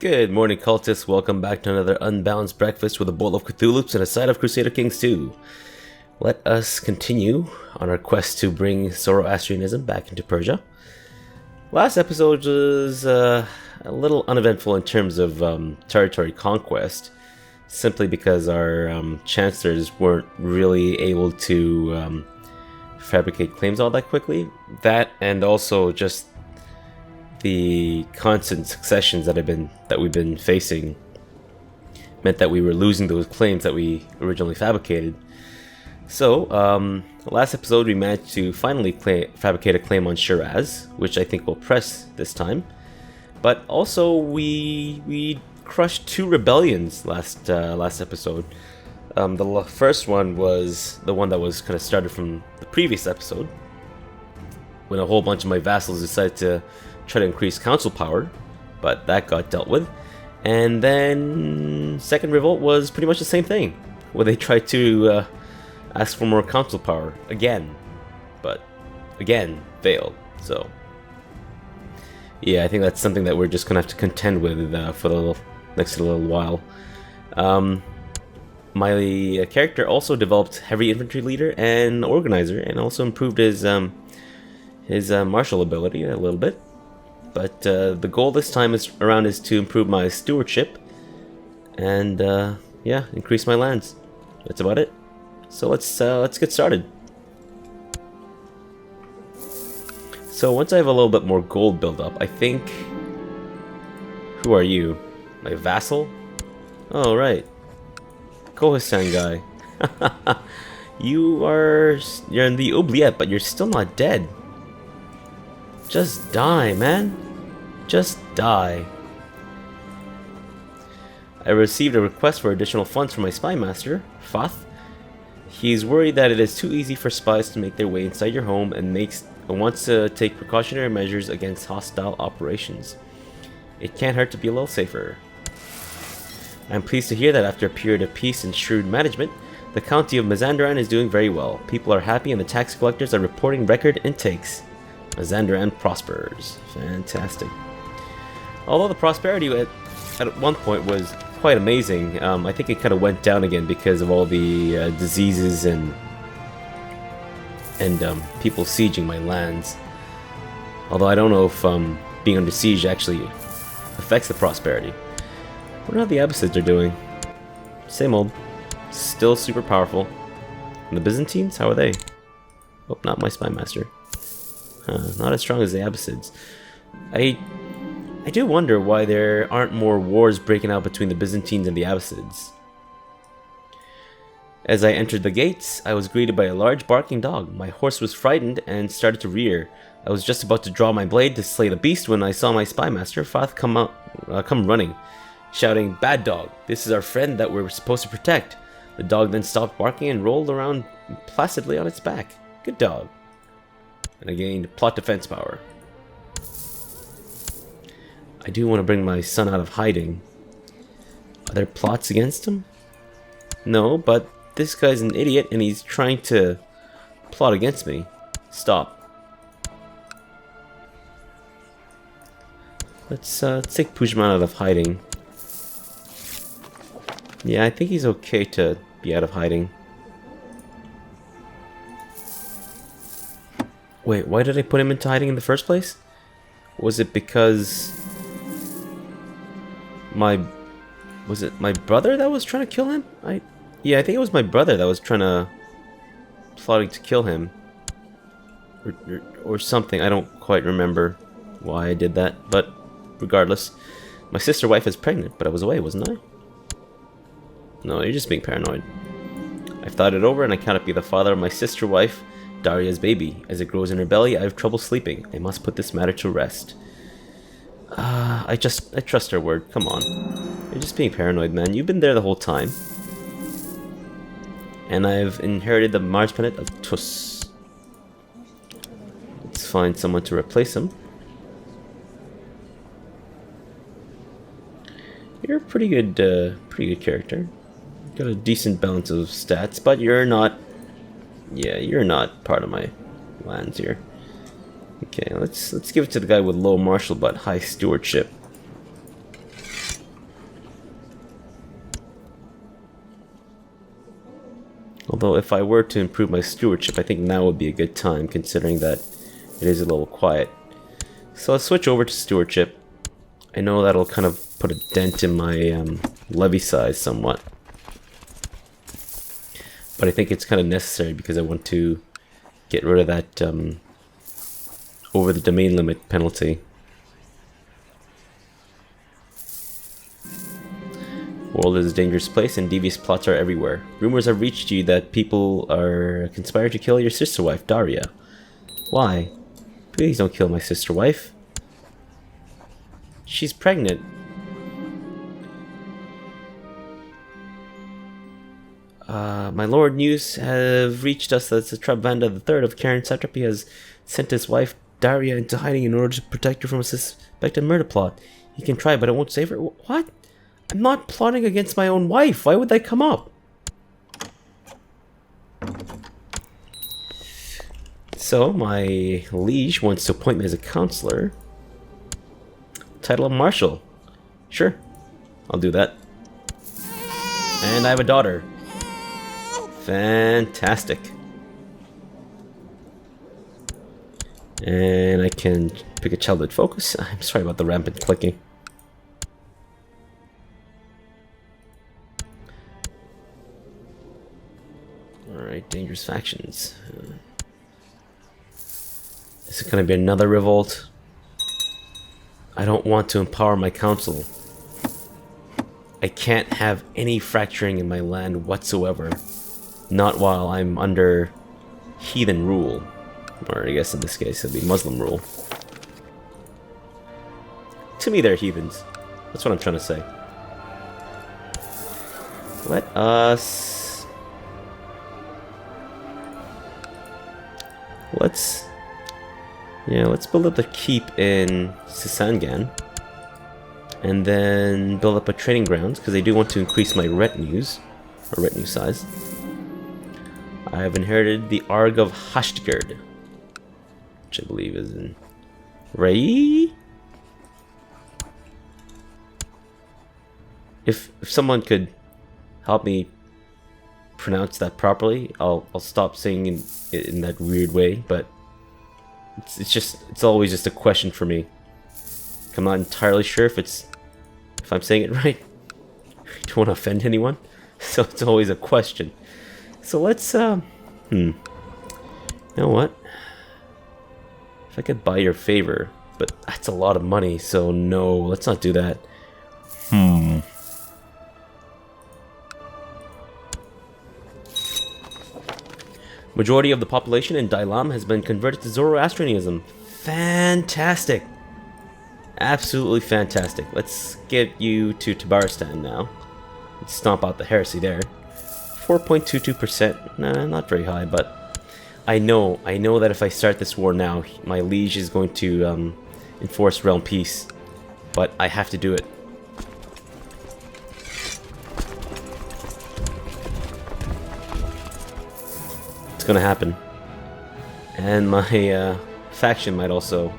Good morning, cultists. Welcome back to another unbalanced breakfast with a bowl of CthuLoops and a side of Crusader Kings 2. Let us continue on our quest to bring Zoroastrianism back into Persia. Last episode was a little uneventful in terms of territory conquest, simply because our chancellors weren't really able to fabricate claims all that quickly. That, and also just the constant successions that we've been facing meant that we were losing those claims that we originally fabricated. So, last episode we managed to finally fabricate a claim on Shiraz, which I think will press this time. But also we crushed two rebellions last episode. The first one was the one that was kind of started from the previous episode, when a whole bunch of my vassals decided to try to increase council power, but that got dealt with. And then second revolt was pretty much the same thing, where they tried to ask for more council power again, but again failed. So yeah, I think that's something that we're just gonna have to contend with for the next little while. My character also developed heavy infantry leader and organizer, and also improved his martial ability a little bit. But the goal this time is to improve my stewardship and yeah, increase my lands. That's about it. So let's get started. So once I have a little bit more gold build up, I think. Who are you? My vassal? Oh right, Kohisan guy. You're in the oubliette, but you're still not dead. Just die, man. Just die. I received a request for additional funds from my spy master, Fath. He's worried that it is too easy for spies to make their way inside your home and wants to take precautionary measures against hostile operations. It can't hurt to be a little safer. I'm pleased to hear that after a period of peace and shrewd management, the county of Mazandaran is doing very well. People are happy and the tax collectors are reporting record intakes. Mazandaran prospers. Fantastic. Although the prosperity at one point was quite amazing, I think it kind of went down again because of all the diseases and people sieging my lands. Although I don't know if being under siege actually affects the prosperity. I wonder how the Abbasids are doing. Same old. Still super powerful. And the Byzantines? How are they? Oh, not my spy master. Not as strong as the Abbasids. I do wonder why there aren't more wars breaking out between the Byzantines and the Abbasids. As I entered the gates, I was greeted by a large barking dog. My horse was frightened and started to rear. I was just about to draw my blade to slay the beast when I saw my spy master, Fath, come running, shouting, "Bad dog, this is our friend that we're supposed to protect." The dog then stopped barking and rolled around placidly on its back. Good dog. And I gained plot defense power. I do want to bring my son out of hiding. Are there plots against him? No, but this guy's an idiot and he's trying to plot against me. Stop. Let's take Pujman out of hiding. Yeah, I think he's okay to be out of hiding. Wait, why did I put him into hiding in the first place? Was it because was it my brother that was trying to kill him? Yeah, I think it was my brother that was plotting to kill him. Or something. I don't quite remember why I did that, but regardless. My sister wife is pregnant, but I was away, wasn't I? No, you're just being paranoid. I've thought it over and I cannot be the father of my sister wife, Daria's baby. As it grows in her belly, I have trouble sleeping. I must put this matter to rest. I trust her word. Come on. You're just being paranoid, man. You've been there the whole time. And I've inherited the Mars planet of Tus. Let's find someone to replace him. You're a pretty good character. Got a decent balance of stats, but you're not. Yeah, you're not part of my lands here. Okay, let's give it to the guy with low martial but high stewardship. Although if I were to improve my stewardship, I think now would be a good time, considering that it is a little quiet. So I'll switch over to stewardship. I know that'll kind of put a dent in my levy size somewhat. But I think it's kind of necessary because I want to get rid of that over the domain limit penalty. World is a dangerous place and devious plots are everywhere. Rumors have reached you that people are conspiring to kill your sister wife, Daria. Why? Please don't kill my sister wife. She's pregnant. My lord, news have reached us that Satrap-Vanda III of Karen Satrapy has sent his wife Daria into hiding in order to protect her from a suspected murder plot. He can try, but it won't save her. What? I'm not plotting against my own wife. Why would that come up? So, my liege wants to appoint me as a counselor. Title of Marshal. Sure, I'll do that. And I have a daughter. Fantastic. And I can pick a childhood focus. I'm sorry about the rampant clicking. Alright, dangerous factions. Is it going to be another revolt? I don't want to empower my council. I can't have any fracturing in my land whatsoever. Not while I'm under heathen rule. Or I guess in this case it'd be Muslim rule. To me they're heathens. That's what I'm trying to say. Let us... Let's build up the keep in Sisangan. And then build up a training grounds, because I do want to increase my retinues, or retinue size. I have inherited the Arg of Hashtgard, which I believe is in Rai. If someone could help me pronounce that properly, I'll stop saying it in that weird way. But it's always just a question for me. I'm not entirely sure if I'm saying it right. I don't want to offend anyone, so it's always a question. So let's, you know what? If I could buy your favor, but that's a lot of money, so no, let's not do that. Majority of the population in Dailam has been converted to Zoroastrianism. Fantastic! Absolutely fantastic. Let's get you to Tabaristan now. Let's stomp out the heresy there. 4.22%. Nah, not very high, but I know that if I start this war now, my liege is going to enforce realm peace. But I have to do it. It's gonna happen. And my faction might also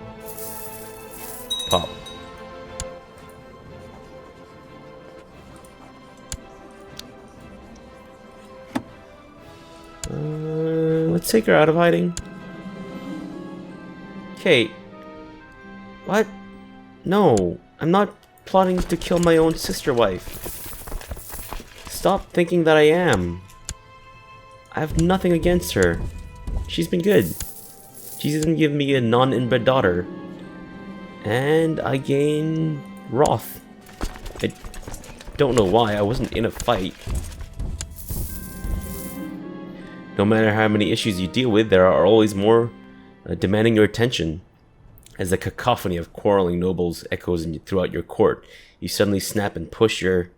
pop. Let's take her out of hiding. Kate. What? No, I'm not plotting to kill my own sister wife. Stop thinking that I am. I have nothing against her. She's been good. She's even given me a non-inbred daughter. And I gain wrath. I don't know why, I wasn't in a fight. No matter how many issues you deal with, there are always more demanding your attention. As the cacophony of quarreling nobles echoes throughout your court, you suddenly snap and push your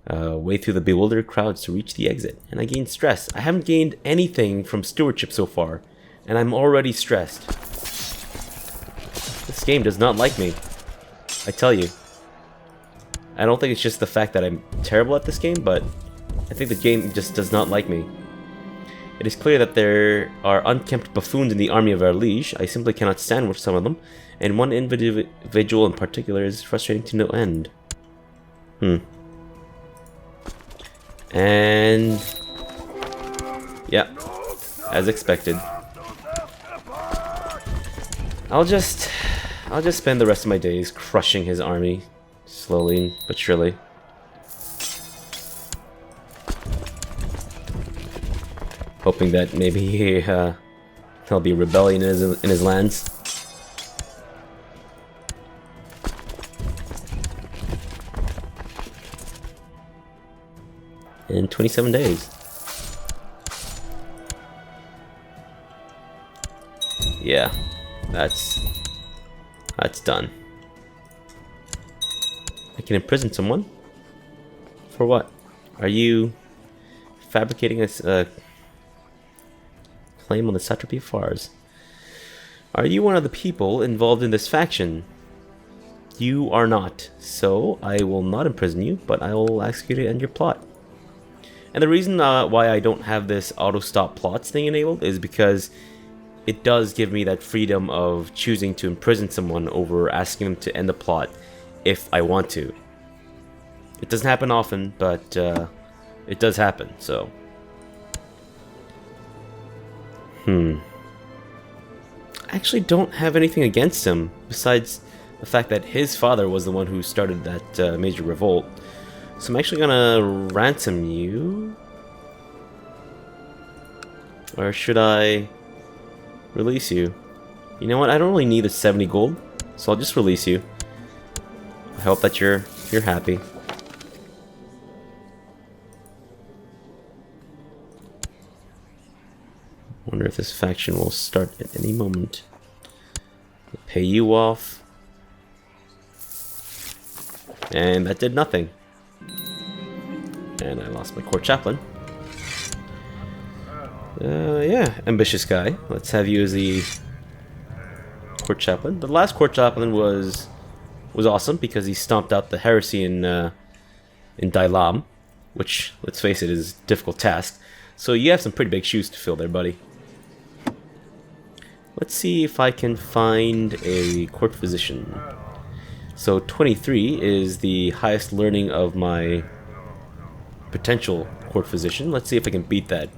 way through the bewildered crowds to reach the exit. And I gain stress. I haven't gained anything from stewardship so far, and I'm already stressed. This game does not like me. I tell you. I don't think it's just the fact that I'm terrible at this game, but I think the game just does not like me. It is clear that there are unkempt buffoons in the army of our liege. I simply cannot stand with some of them, and one individual in particular is frustrating to no end. And Yeah, as expected. I'll just spend the rest of my days crushing his army, slowly but surely. Hoping that maybe there'll be rebellion in his lands. In 27 days. Yeah, that's done. I can imprison someone? For what? Are you fabricating a claim on the satrapy of Fars? Are you one of the people involved in this faction? You are not, so I will not imprison you, but I will ask you to end your plot. And the reason why I don't have this auto-stop plots thing enabled is because it does give me that freedom of choosing to imprison someone over asking them to end the plot if I want to. It doesn't happen often, but it does happen, so. I actually don't have anything against him, besides the fact that his father was the one who started that major revolt. So I'm actually gonna ransom you. Or should I release you? You know what, I don't really need the 70 gold, so I'll just release you. I hope that you're happy. Wonder if this faction will start at any moment. I'll pay you off. And that did nothing. And I lost my court chaplain. Yeah, ambitious guy. Let's have you as the court chaplain. The last court chaplain was awesome because he stomped out the heresy in Dailam, which, let's face it, is a difficult task. So you have some pretty big shoes to fill there, buddy. Let's see if I can find a court physician. So 23 is the highest learning of my potential court physician. Let's see if I can beat that.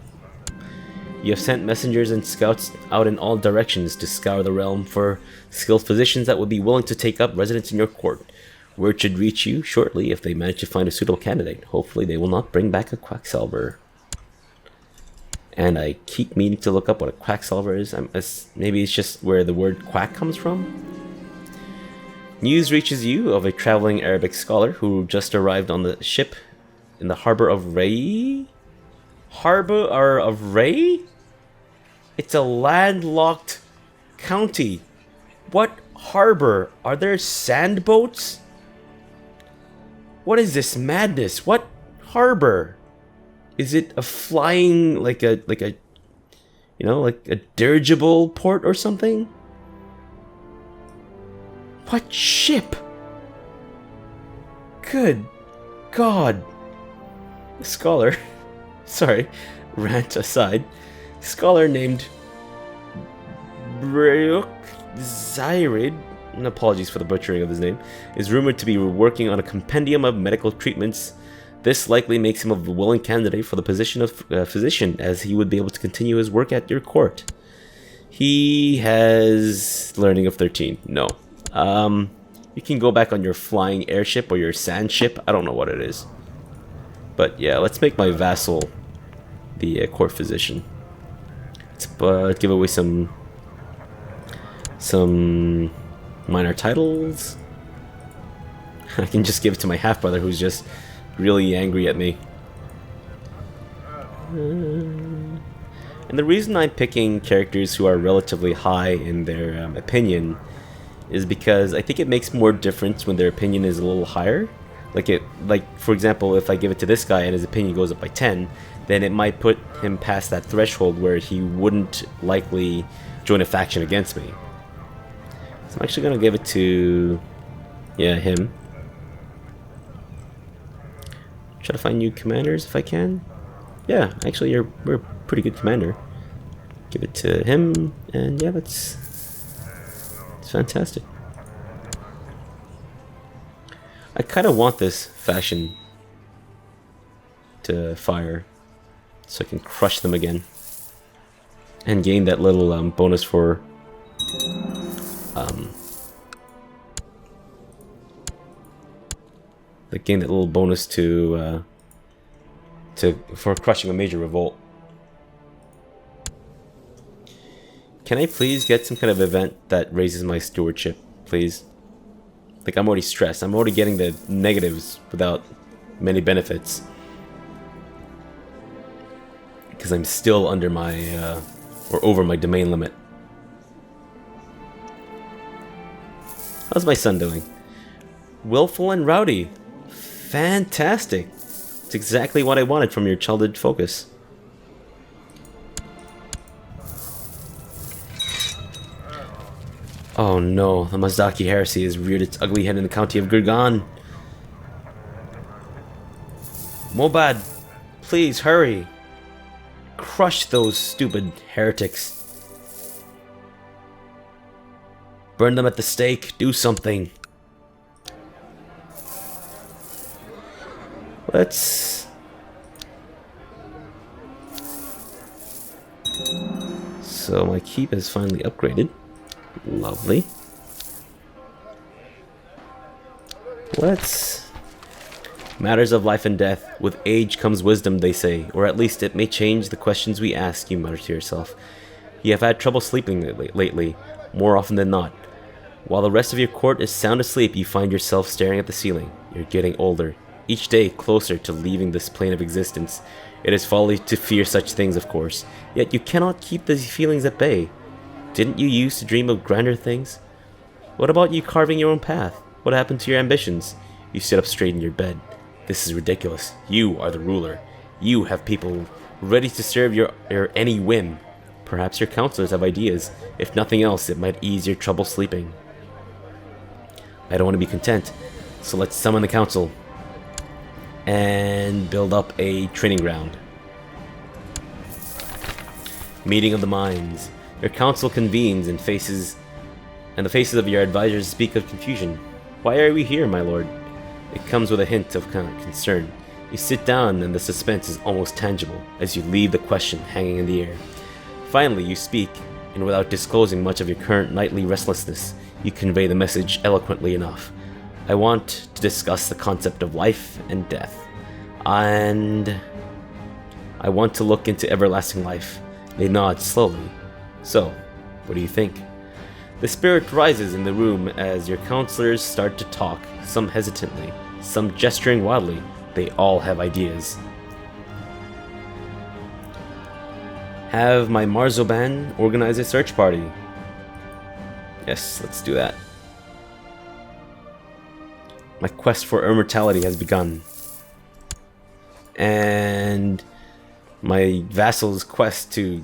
You have sent messengers and scouts out in all directions to scour the realm for skilled physicians that would be willing to take up residence in your court. Word should reach you shortly if they manage to find a suitable candidate. Hopefully they will not bring back a quacksalver. And I keep meaning to look up what a quacksalver is. Maybe it's just where the word quack comes from? News reaches you of a traveling Arabic scholar who just arrived on the ship in the harbor of Ray? Harbor of Ray? It's a landlocked county. What harbor? Are there sand boats? What is this madness? What harbor? Is it a flying like a you know, like a dirigible port or something? What ship? Good God. A scholar, sorry, rant aside, scholar named Brayuk Zyrid, and apologies for the butchering of his name, is rumored to be working on a compendium of medical treatments. This likely makes him a willing candidate for the position of physician, as he would be able to continue his work at your court. He has learning of 13. No. You can go back on your flying airship or your sand ship. I don't know what it is. But yeah, let's make my vassal the court physician. Let's give away some minor titles. I can just give it to my half-brother who's just really angry at me. And the reason I'm picking characters who are relatively high in their opinion is because I think it makes more difference when their opinion is a little higher. Like for example, if I give it to this guy and his opinion goes up by 10, then it might put him past that threshold where he wouldn't likely join a faction against me. So I'm actually gonna give it to, yeah, him. Try to find new commanders if I can. Yeah, actually we're a pretty good commander. Give it to him, and yeah, it's fantastic. I kind of want this faction to fire so I can crush them again. and gain that little bonus for gain that little bonus for crushing a major revolt. Can I please get some kind of event that raises my stewardship, please? Like, I'm already stressed. I'm already getting the negatives without many benefits. Because I'm still under my, or over my domain limit. How's my son doing? Willful and rowdy. Fantastic. It's exactly what I wanted from your childhood focus. Oh no, the Mazdaki heresy has reared its ugly head in the county of Gurgan. Mobad, please hurry. Crush those stupid heretics. Burn them at the stake. Do something. Let's... So my keep is finally upgraded. Lovely. Let's... Matters of life and death. With age comes wisdom, they say. Or at least it may change the questions we ask, you mutter to yourself. You have had trouble sleeping lately, more often than not. While the rest of your court is sound asleep, you find yourself staring at the ceiling. You're getting older. Each day closer to leaving this plane of existence. It is folly to fear such things, of course. Yet you cannot keep these feelings at bay. Didn't you used to dream of grander things? What about you carving your own path? What happened to your ambitions? You sit up straight in your bed. This is ridiculous. You are the ruler. You have people ready to serve your any whim. Perhaps your counselors have ideas. If nothing else, it might ease your trouble sleeping. I don't want to be content, so let's summon the council and build up a training ground. Meeting of the minds. Your council convenes and the faces of your advisors speak of confusion. Why are we here, my lord? It comes with a hint of concern. You sit down and the suspense is almost tangible as you leave the question hanging in the air. Finally, you speak, and without disclosing much of your current nightly restlessness, you convey the message eloquently enough. I want to discuss the concept of life and death, and I want to look into everlasting life. They nod slowly. So, what do you think? The spirit rises in the room as your counselors start to talk, some hesitantly, some gesturing wildly. They all have ideas. Have my Marzoban organize a search party. Yes, let's do that. My quest for immortality has begun. And my vassal's quest to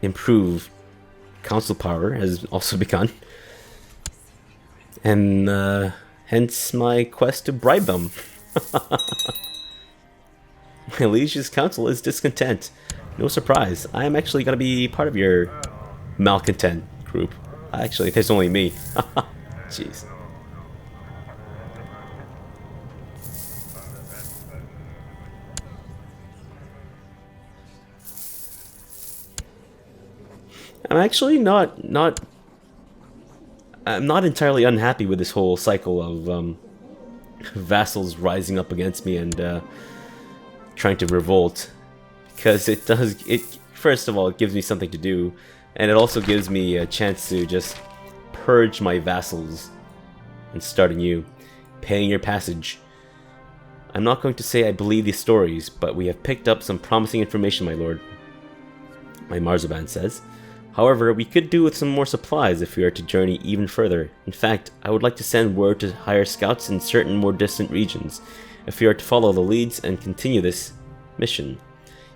improve council power has also begun. And hence my quest to bribe them. My liege's council is discontent. No surprise, I am actually going to be part of your malcontent group. Actually, there's only me. Jeez. I'm actually I'm not entirely unhappy with this whole cycle of vassals rising up against me and trying to revolt, because first of all, it gives me something to do, and it also gives me a chance to just purge my vassals and start anew, paying your passage. I'm not going to say I believe these stories, but we have picked up some promising information, my lord, my Marzoban says. However, we could do with some more supplies if we are to journey even further. In fact, I would like to send word to hire scouts in certain more distant regions, if we are to follow the leads and continue this mission.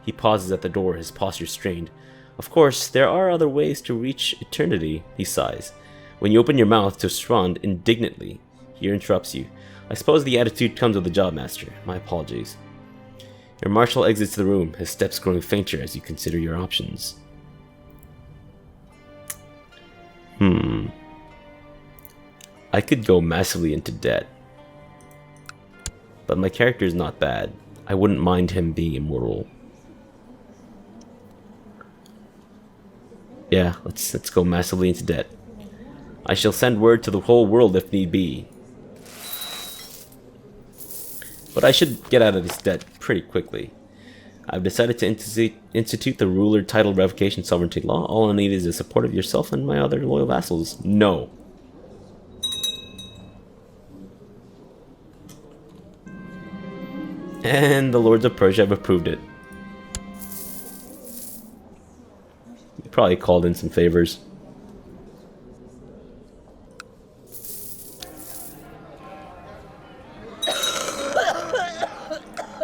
He pauses at the door, his posture strained. Of course, there are other ways to reach eternity, he sighs. When you open your mouth to respond indignantly, he interrupts you. I suppose the attitude comes with the job, master. My apologies. Your marshal exits the room, his steps growing fainter as you consider your options. I could go massively into debt. But my character is not bad. I wouldn't mind him being immortal. Yeah, let's go massively into debt. I shall send word to the whole world if need be. But I should get out of this debt pretty quickly. I've decided to institute the ruler title revocation sovereignty law. All I need is the support of yourself and my other loyal vassals. No. And the lords of Persia have approved it. They probably called in some favors.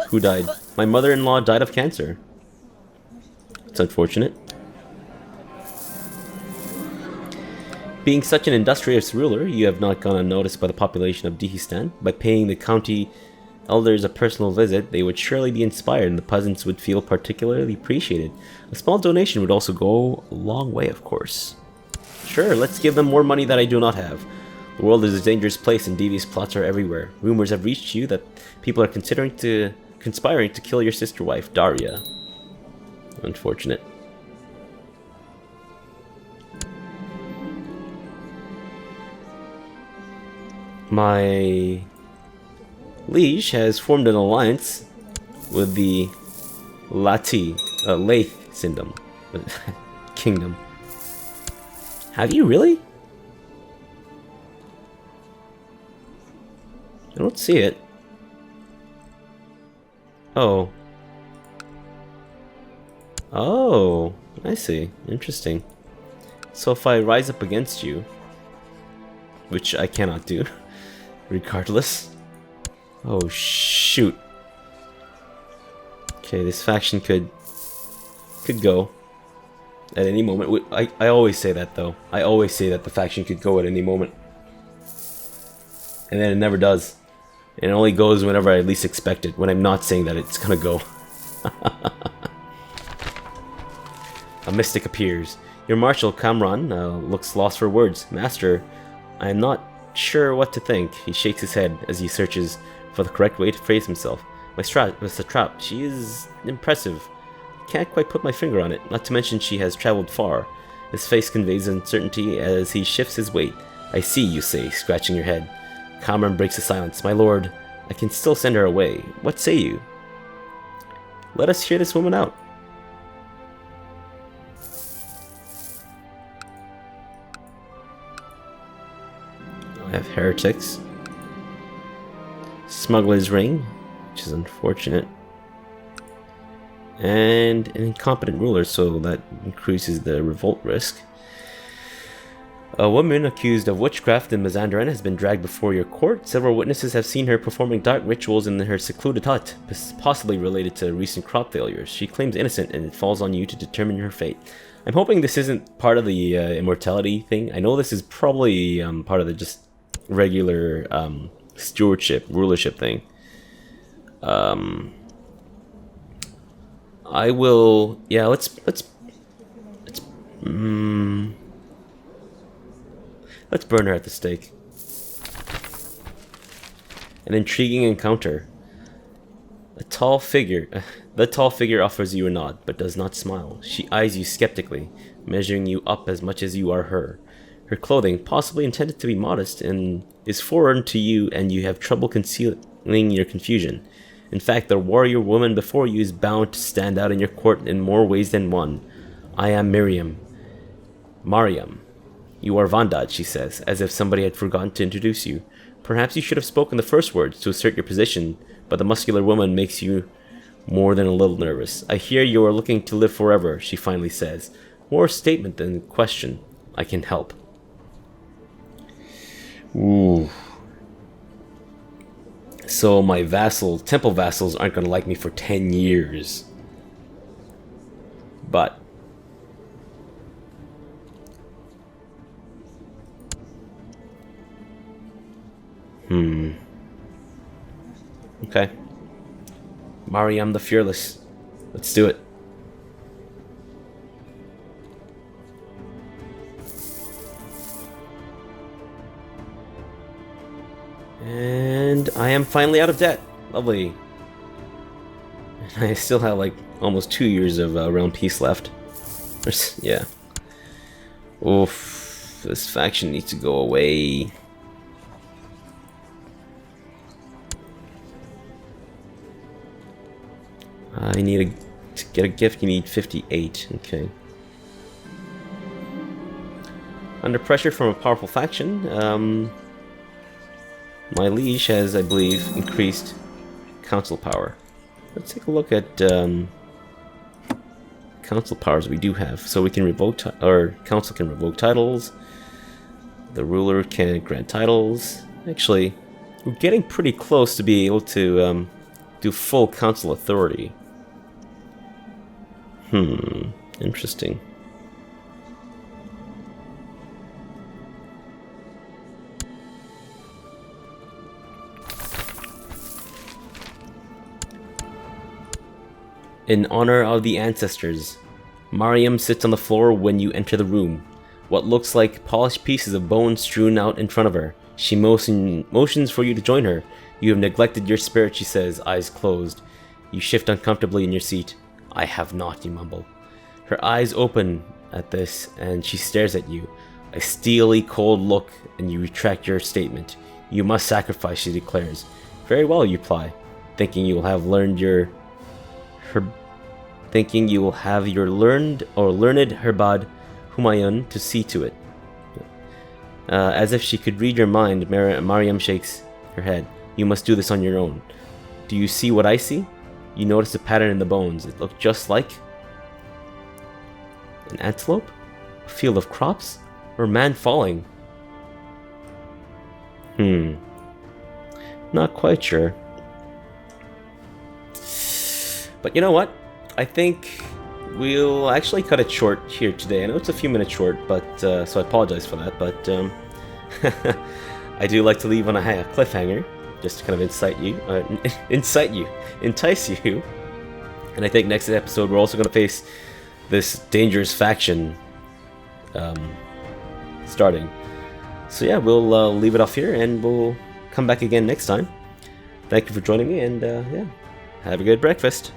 Who died? My mother-in-law died of cancer. It's unfortunate. Being such an industrious ruler, you have not gone unnoticed by the population of Dihistan. By paying the county elders a personal visit, they would surely be inspired and the peasants would feel particularly appreciated. A small donation would also go a long way, of course. Sure, let's give them more money that I do not have. The world is a dangerous place and devious plots are everywhere. Rumors have reached you that people are conspiring to kill your sister wife, Daria. Unfortunate. My liege has formed an alliance with the Laith Kingdom. Have you really? I don't see it. Oh. Oh, I see. Interesting. So if I rise up against you, which I cannot do, regardless. Oh, shoot. Okay, this faction could go at any moment. I always say that, though. I always say that the faction could go at any moment. And then it never does. It only goes whenever I least expect it, when I'm not saying that it's gonna go. A mystic appears. Your marshal, Kamran, looks lost for words. Master, I am not sure what to think. He shakes his head as he searches for the correct way to phrase himself. My satrap, she is impressive. Can't quite put my finger on it, not to mention she has traveled far. His face conveys uncertainty as he shifts his weight. I see, you say, scratching your head. Kamran breaks the silence. My lord, I can still send her away. What say you? Let us hear this woman out. I have heretics. Smuggler's ring, which is unfortunate. And an incompetent ruler, so that increases the revolt risk. A woman accused of witchcraft in Mazandaran has been dragged before your court. Several witnesses have seen her performing dark rituals in her secluded hut, possibly related to recent crop failures. She claims innocent, and it falls on you to determine her fate. I'm hoping this isn't part of the immortality thing. I know this is probably part of the just regular stewardship, rulership thing. I will. Yeah, let's burn her at the stake. An intriguing encounter. The tall figure offers you a nod, but does not smile. She eyes you skeptically, measuring you up as much as you are her. Her clothing, possibly intended to be modest, and is foreign to you, and you have trouble concealing your confusion. In fact, the warrior woman before you is bound to stand out in your court in more ways than one. I am Mariam. You are Vandad, she says, as if somebody had forgotten to introduce you. Perhaps you should have spoken the first words to assert your position, but the muscular woman makes you more than a little nervous. I hear you are looking to live forever, she finally says. More statement than question. I can help. Ooh. So my temple vassals aren't going to like me for 10 years. But okay. Mariam the Fearless. Let's do it. And I am finally out of debt. Lovely. And I still have like almost 2 years of realm peace left. Yeah. Oof, this faction needs to go away. I need to get a gift, you need 58, okay. Under pressure from a powerful faction, my liege has, I believe, increased council power. Let's take a look at council powers we do have. So we can revoke, or council can revoke titles. The ruler can grant titles. Actually, we're getting pretty close to being able to do full council authority. Interesting. In honor of the ancestors, Mariam sits on the floor when you enter the room. What looks like polished pieces of bone strewn out in front of her. She motions for you to join her. You have neglected your spirit, she says, eyes closed. You shift uncomfortably in your seat. I have not, you mumble. Her eyes open at this, and she stares at you. A steely, cold look, and you retract your statement. You must sacrifice, she declares. Very well, you reply, thinking you will have learned your learned Herbad Humayun to see to it. As if she could read your mind, Mariam shakes her head. You must do this on your own. Do you see what I see? You notice a pattern in the bones. It looked just like an antelope, a field of crops, or a man falling. Not quite sure. But you know what? I think we'll actually cut it short here today. I know it's a few minutes short, but so I apologize for that. But I do like to leave on a cliffhanger, just to kind of entice you. And I think next episode we're also going to face this dangerous faction starting. So yeah, we'll leave it off here, and we'll come back again next time. Thank you for joining me, and yeah, have a good breakfast.